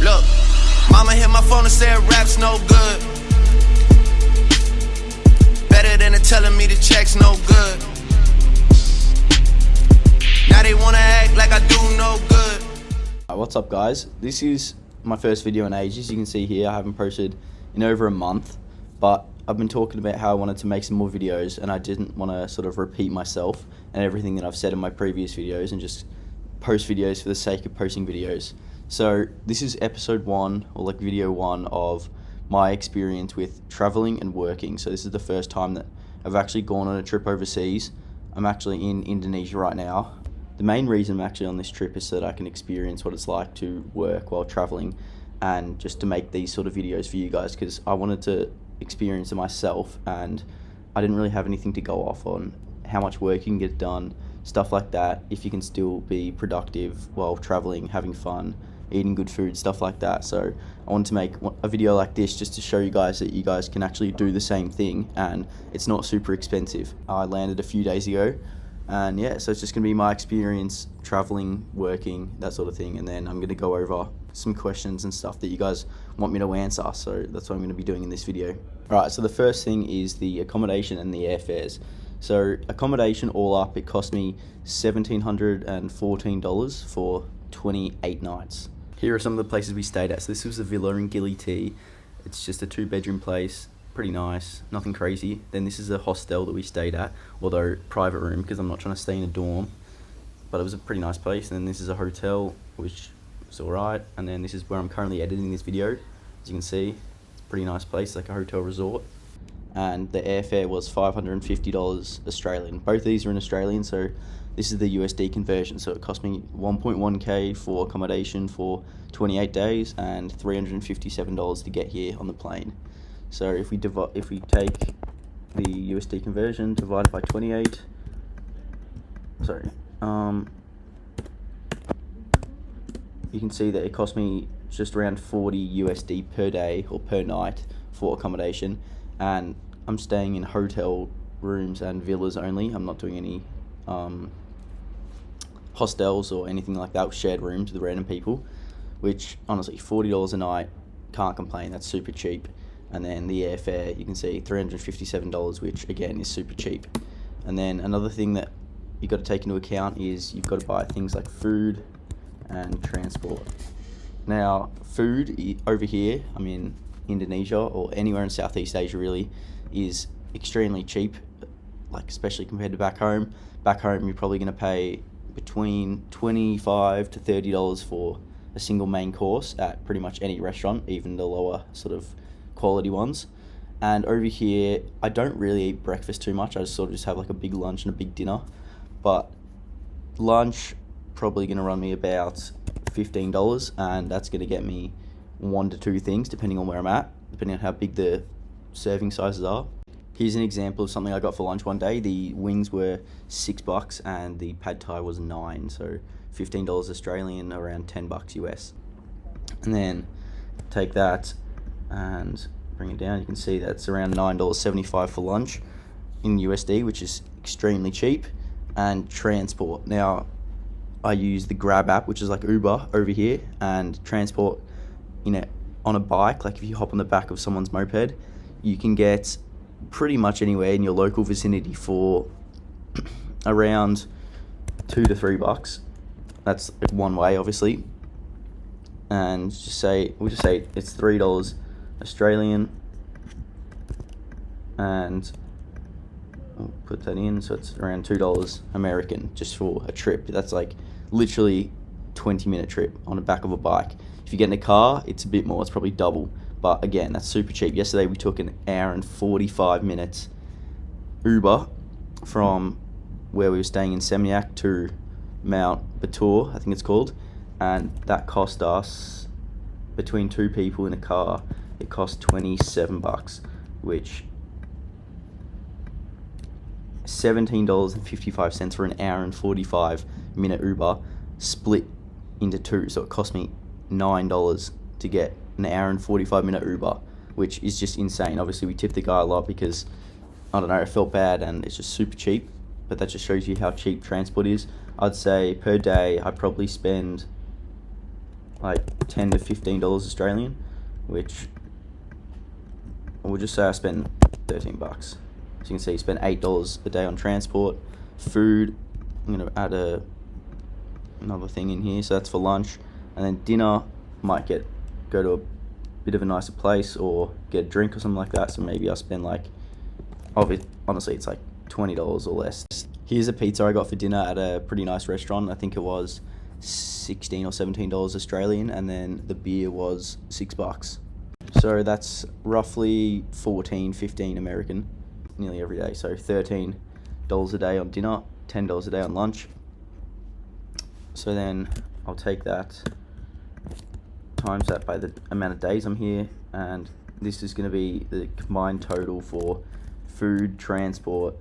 Look, mama hit my phone and said rap's no good. Better than her telling me the check's no good. Now they wanna act like I do no good. What's up, guys? This is my first video in ages. You can see here I haven't posted in over a month, but I've been talking about how I wanted to make some more videos, and I didn't want to sort of repeat myself and everything that I've said in my previous videos and just post videos for the sake of posting videos. So this is episode 1, or like video 1 of my experience with traveling and working. So this is the first time that I've actually gone on a trip overseas. I'm actually in Indonesia right now. The main reason I'm actually on this trip is so that I can experience what it's like to work while traveling, and just to make these sort of videos for you guys, because I wanted to experience it myself, and I didn't really have anything to go off on how much work you can get done, stuff like that, if you can still be productive while traveling, having fun, eating good food, stuff like that. So I wanted to make a video like this just to show you guys that you guys can actually do the same thing, and it's not super expensive. I landed a few days ago, and yeah, so it's just gonna be my experience traveling, working, that sort of thing, and then I'm gonna go over some questions and stuff that you guys want me to answer, so that's what I'm gonna be doing in this video. Alright, so the first thing is the accommodation and the airfares. So accommodation all up, it cost me $1,714 for 28 nights. Here are some of the places we stayed at. So this was a villa in Gili T. It's just a 2-bedroom place, pretty nice, nothing crazy. Then this is a hostel that we stayed at, although private room because I'm not trying to stay in a dorm, but it was a pretty nice place. And then this is a hotel, which is alright. And then this is where I'm currently editing this video. As you can see, it's a pretty nice place, like a hotel resort. And the airfare was $550 Australian. Both these are in Australian, so this is the USD conversion. So it cost me 1.1k for accommodation for 28 days and $357 to get here on the plane. So if we take the USD conversion divided by 28, you can see that it cost me just around 40 USD per day or per night for accommodation, and I'm staying in hotel rooms and villas only. I'm not doing any hostels or anything like that with shared rooms with random people, which honestly $40 a night, can't complain, that's super cheap. And then the airfare, you can see $357, which again is super cheap. And then another thing that you've got to take into account is you've got to buy things like food and transport. Now food over here, I'm in Indonesia, or anywhere in Southeast Asia really, is extremely cheap, like especially compared to back home. Back home you're probably going to pay between $25 to $30 for a single main course at pretty much any restaurant, even the lower sort of quality ones. And over here I don't really eat breakfast too much. I just sort of just have like a big lunch and a big dinner, but lunch probably going to run me about $15, and that's going to get me 1 to 2 things depending on where I'm at, depending on how big the serving sizes are. Here's an example of something I got for lunch one day. The wings were $6 and the pad thai was $9, so $15 Australian, around $10 US. And then take that and bring it down, you can see that's around $9.75 for lunch in USD, which is extremely cheap. And transport, now I use the Grab app, which is like Uber over here, and transport on a bike, like if you hop on the back of someone's moped, you can get pretty much anywhere in your local vicinity for around $2 to $3. That's one way, obviously. And we'll just say it's $3 Australian, and we'll put that in, so it's around $2 American just for a trip. That's like literally 20-minute trip on the back of a bike. If you get in a car, it's a bit more, it's probably double, but again, that's super cheap. Yesterday we took an hour and 45 minutes Uber from where we were staying in Seminyak to Mount Batur, I think it's called, and that cost us, between 2 people in a car, it cost $27, which $17.55 for an hour and 45-minute Uber split into 2, so it cost me $9 to get an hour and 45-minute Uber, which is just insane. Obviously we tipped the guy a lot because, I don't know, it felt bad, and it's just super cheap, but that just shows you how cheap transport is. I'd say per day I probably spend like $10 to $15 Australian, which we'll just say I spent $13. So you can see, spend $8 a day on transport, food. I'm gonna add another thing in here, so that's for lunch, and then dinner. Might go to a bit of a nicer place or get a drink or something like that. So maybe I spend like, honestly, it's like $20 or less. Here's a pizza I got for dinner at a pretty nice restaurant. I think it was $16 or $17 Australian, and then the beer was $6. So that's roughly 15 American nearly every day. So $13 a day on dinner, $10 a day on lunch. So then I'll take that, times that by the amount of days I'm here, and this is going to be the combined total for food, transport.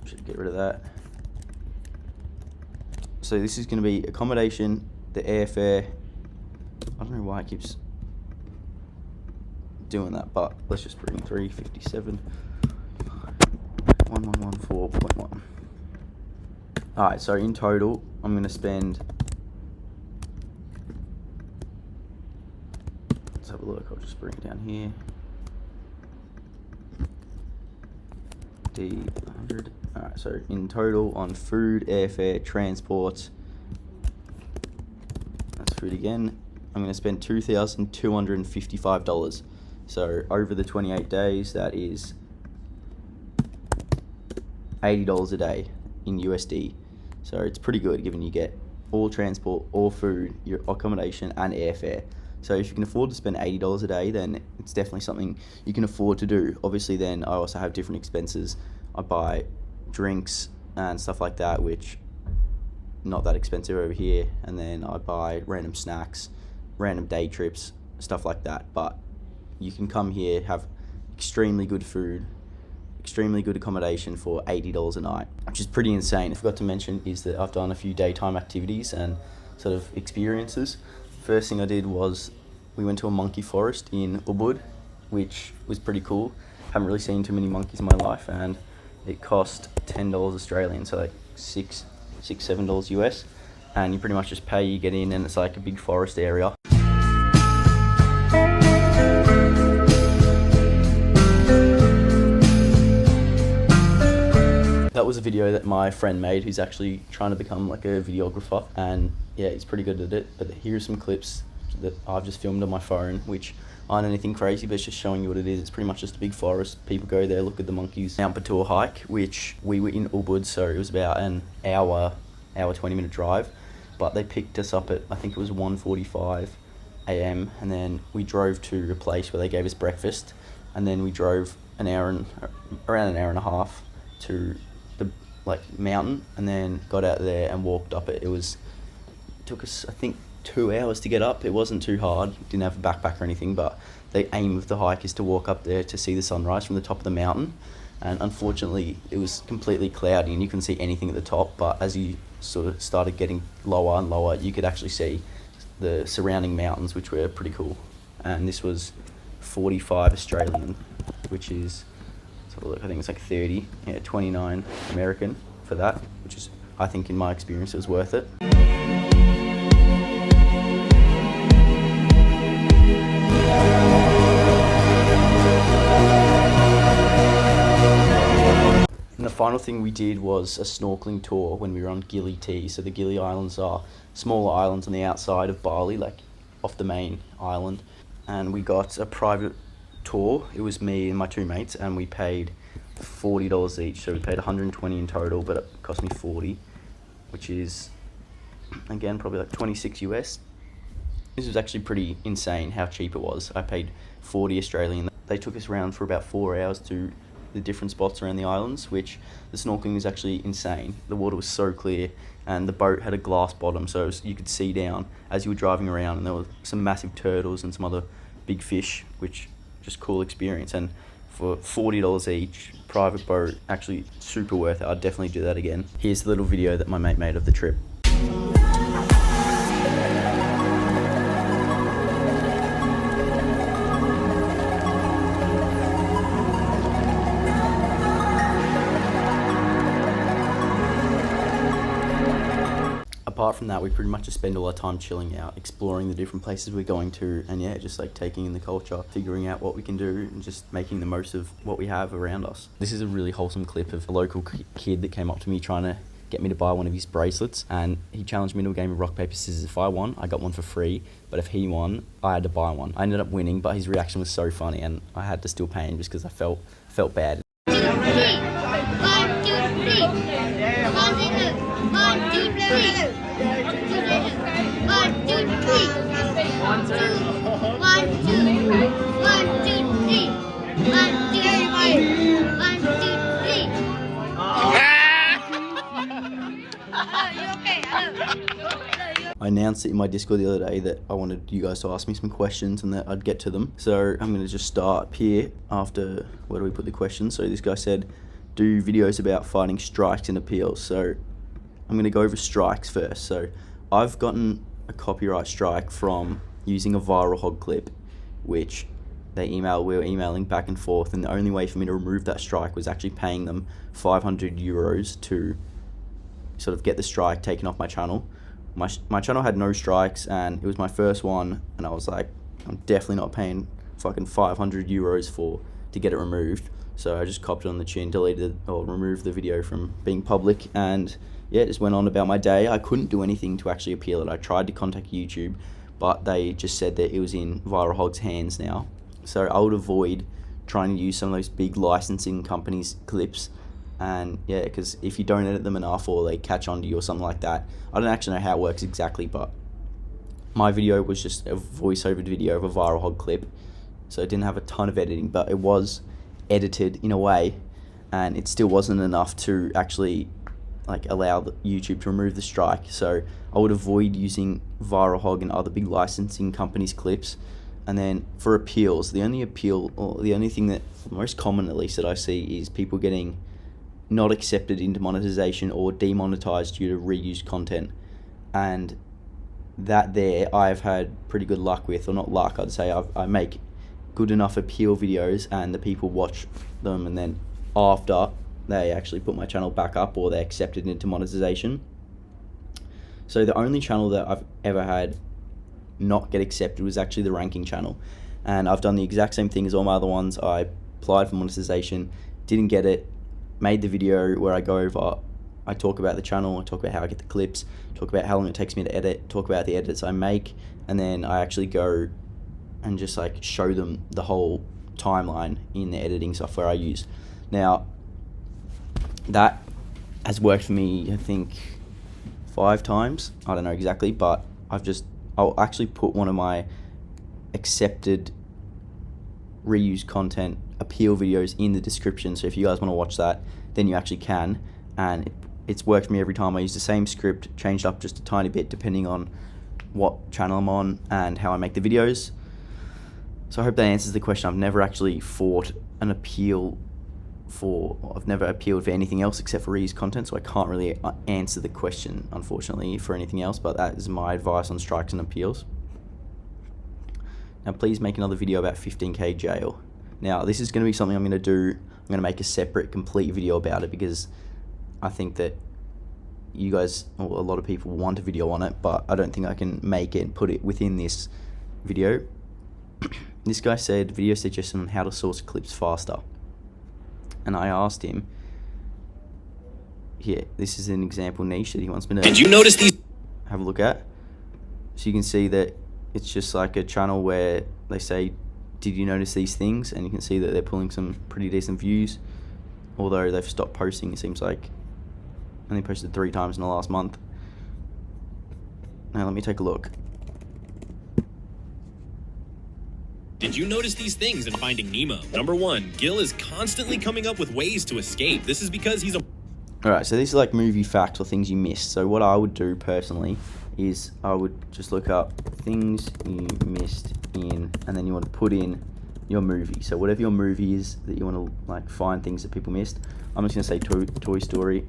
Should get rid of that. So this is going to be accommodation, the airfare. I don't know why it keeps doing that, but let's just bring 357 1114.1. Alright, so in total I'm going to spend, let's have a look, I'll just bring it down here, D100. Alright, so in total on food, airfare, transport, that's food again, I'm going to spend $2,255. So over the 28 days, that is $80 a day in USD. So it's pretty good, given you get all transport, all food, your accommodation and airfare. So if you can afford to spend $80 a day, then it's definitely something you can afford to do. Obviously then I also have different expenses. I buy drinks and stuff like that, which not that expensive over here. And then I buy random snacks, random day trips, stuff like that. But you can come here, have extremely good food, extremely good accommodation for $80 a night, which is pretty insane. I forgot to mention is that I've done a few daytime activities and sort of experiences. First thing I did was we went to a monkey forest in Ubud, which was pretty cool. Haven't really seen too many monkeys in my life, and it cost $10 Australian, so like $7 US, and you pretty much just pay, you get in, and it's like a big forest area. That was a video that my friend made, who's actually trying to become like a videographer, and yeah, he's pretty good at it. But here's some clips that I've just filmed on my phone, which aren't anything crazy, but it's just showing you what it is. It's pretty much just a big forest. People go there, look at the monkeys. Mount Batur hike, which we were in Ubud, so it was about an hour 20-minute drive, but they picked us up at, I think it was 1:45 a.m. and then we drove to a place where they gave us breakfast, and then we drove around an hour and a half to the mountain, and then got out there and walked up it. It took us, I think, 2 hours to get up. It wasn't too hard, didn't have a backpack or anything, but the aim of the hike is to walk up there to see the sunrise from the top of the mountain. And unfortunately it was completely cloudy and you couldn't see anything at the top, but as you sort of started getting lower and lower, you could actually see the surrounding mountains, which were pretty cool. And this was 45 Australian, which is, let's have a look, I think it's like 29 American for that, which is, I think in my experience, it was worth it. And the final thing we did was a snorkeling tour when we were on Gili T. So the Gili Islands are smaller islands on the outside of Bali, like off the main island. And we got a private tour. It was me and my two mates, and we paid $40 each. So we paid $120 in total, but it cost me $40, which is, again, probably like 26 US. This was actually pretty insane how cheap it was. I paid $40 Australian. They took us around for about 4 hours to the different spots around the islands, which the snorkeling is actually insane. The water was so clear, and the boat had a glass bottom, so you could see down as you were driving around, and there were some massive turtles and some other big fish, which just cool experience. And for $40 each, private boat, actually super worth it. I'd definitely do that again. Here's the little video that my mate made of the trip. apart from that, we pretty much just spend all our time chilling out, exploring the different places we're going to, and yeah, just like taking in the culture, figuring out what we can do, and just making the most of what we have around us. This is a really wholesome clip of a local kid that came up to me trying to get me to buy one of his bracelets, and he challenged me to a game of rock, paper, scissors. If I won, I got one for free, but if he won, I had to buy one. I ended up winning, but his reaction was so funny, and I had to still pay him just because I felt bad. 1, 2, 3. 1, 2, 3. 1, 2, 3. 1, 2, 3. 1, 2, 3. 1, 2, 3. 1, 2, 3. 1, 2, 3. 1, 2, 3. I announced it in my Discord the other day that I wanted you guys to ask me some questions and that I'd get to them. So I'm going to just start here after, where do we put the questions? So this guy said, do videos about fighting strikes and appeals. So I'm going to go over strikes first. So I've gotten a copyright strike from using a viral hog clip, which we were emailing back and forth, and the only way for me to remove that strike was actually paying them 500 euros to sort of get the strike taken off my channel. My channel had no strikes, and it was my first one, and I was like, I'm definitely not paying fucking 500 euros to get it removed. So I just copped it on the chin, deleted or removed the video from being public, and yeah, just went on about my day. I couldn't do anything to actually appeal it. I tried to contact YouTube, but they just said that it was in Viral Hog's hands now. So I would avoid trying to use some of those big licensing companies' clips. And yeah, because if you don't edit them enough or they catch on to you or something like that, I don't actually know how it works exactly, but my video was just a voiceover video of a viral hog clip, so it didn't have a ton of editing, but it was edited in a way, and it still wasn't enough to actually like allow YouTube to remove the strike. So I would avoid using viral hog and other big licensing companies' clips. And then for appeals, the only thing that most common, at least, that I see is people getting not accepted into monetization or demonetized due to reused content. And that there I've had pretty good luck with, or not luck, I'd say I make good enough appeal videos and the people watch them, and then after they actually put my channel back up or they're accepted into monetization. So the only channel that I've ever had not get accepted was actually the ranking channel, and I've done the exact same thing as all my other ones. I applied for monetization, didn't get it, made the video where I go over, I talk about the channel, I talk about how I get the clips, talk about how long it takes me to edit, talk about the edits I make, and then I actually go and just like show them the whole timeline in the editing software I use. Now that has worked for me, I think 5 times, I don't know exactly, but I'll actually put one of my accepted reused content appeal videos in the description, so if you guys want to watch that, then you actually can. And it's worked for me every time. I use the same script, changed up just a tiny bit depending on what channel I'm on and how I make the videos. So I hope that answers the question. I've never actually fought an appeal I've never appealed for anything else except for reused content, so I can't really answer the question, unfortunately, for anything else, but that is my advice on strikes and appeals. Now please make another video about 15k jail. Now this is going to be something I'm going to do. I'm going to make a separate complete video about it, because I think that you guys, or a lot of people, want a video on it, but I don't think I can make it and put it within this video. This guy said, video suggestion on how to source clips faster. And I asked him, here, this is an example niche that he wants me to Did you notice these? Have a look at. So you can see that it's just like a channel where they say, did you notice these things? And you can see that they're pulling some pretty decent views, although they've stopped posting, it seems like. Only posted 3 times in the last month. Now let me take a look. Did you notice these things in Finding Nemo? Number 1, Gil is constantly coming up with ways to escape. This is because he's a... Alright, so these are like movie facts or things you missed. So what I would do personally is I would just look up things you missed in, and then you want to put in your movie. So whatever your movie is that you want to like find things that people missed. I'm just going to say Toy Story.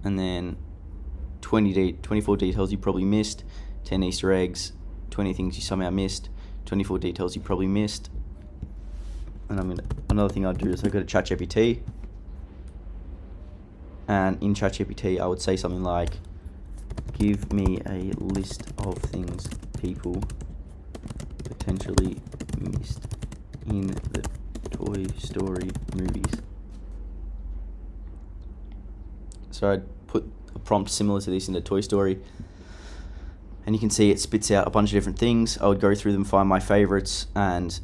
And then 24 details you probably missed, 10 Easter eggs, 20 things you somehow missed, 24 details you probably missed. And another thing I'd do is I go to ChatGPT, and in ChatGPT I would say something like, Give me a list of things people potentially missed in the Toy Story movies. So I'd put a prompt similar to this into Toy Story, and you can see it spits out a bunch of different things. I would go through them, find my favorites, and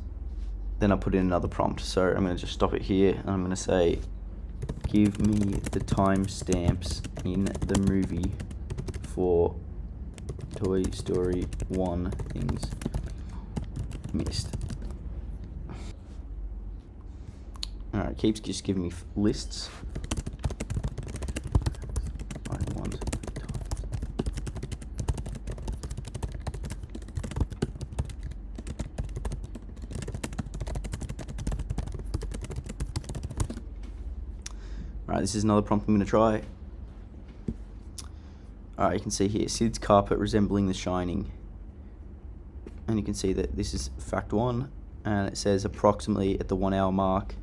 then I'll put in another prompt. So I'm going to just stop it here, and I'm going to say, give me the timestamps in the movie for Toy Story 1 things missed. Alright, keeps just giving me lists. I want Alright, this is another prompt I'm going to try. Alright, you can see here, Sid's carpet resembling The Shining. And you can see that this is fact 1, and it says approximately at the 1 hour mark,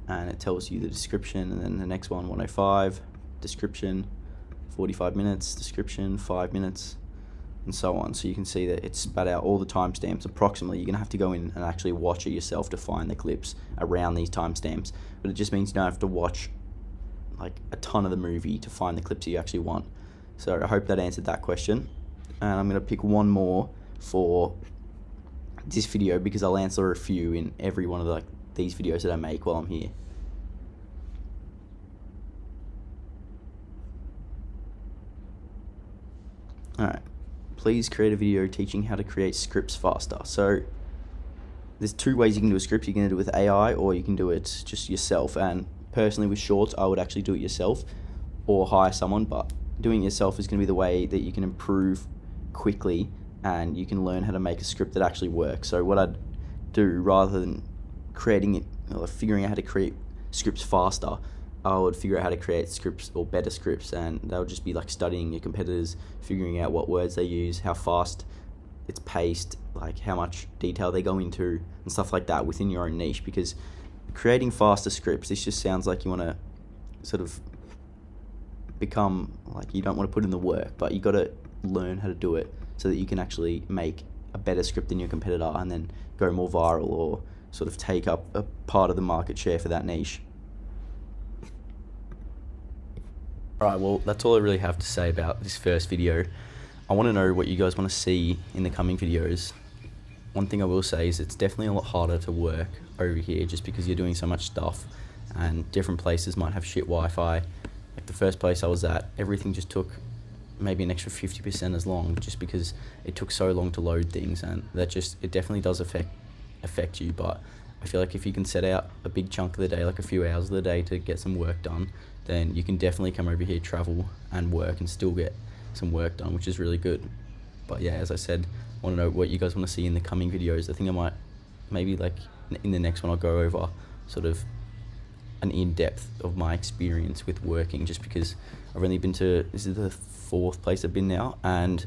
and it tells you the description, and then the next one, 105, description, 45 minutes, description, 5 minutes, and so on. So you can see that it's spat out all the timestamps approximately. You're going to have to go in and actually watch it yourself to find the clips around these timestamps, but it just means you don't have to watch like a ton of the movie to find the clips that you actually want. So I hope that answered that question, and I'm going to pick one more for this video because I'll answer a few in every one of these videos that I make while I'm here. Alright, please create a video teaching how to create scripts faster. So there's 2 ways you can do a script. You can do it with AI, or you can do it just yourself. And personally with shorts, I would actually do it yourself or hire someone, but doing it yourself is going to be the way that you can improve quickly and you can learn how to make a script that actually works. So what I'd do, rather than creating it or figuring out how to create scripts faster, I would figure out how to create scripts or better scripts, and that would just be like studying your competitors, figuring out what words they use, how fast it's paced, like how much detail they go into and stuff like that within your own niche. Because creating faster scripts, this just sounds like you want to sort of become like, you don't want to put in the work, but you got to learn how to do it so that you can actually make a better script than your competitor and then go more viral or sort of take up a part of the market share for that niche. Alright, well, that's all I really have to say about this first video. I want to know what you guys want to see in the coming videos. One thing I will say is it's definitely a lot harder to work over here just because you're doing so much stuff, and different places might have shit Wi-Fi. Like the first place I was at, everything just took maybe an extra 50% as long just because it took so long to load things, and that it definitely does affect you. But I feel like if you can set out a big chunk of the day, like a few hours of the day to get some work done, then you can definitely come over here, travel and work and still get some work done, which is really good. But yeah, as I said, I want to know what you guys want to see in the coming videos. I think I might, maybe like in the next one, I'll go over sort of an in-depth of my experience with working, just because I've only been to, this is the 4th place I've been now, and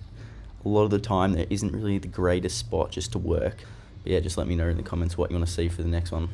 a lot of the time there isn't really the greatest spot just to work. But yeah, just let me know in the comments what you want to see for the next one.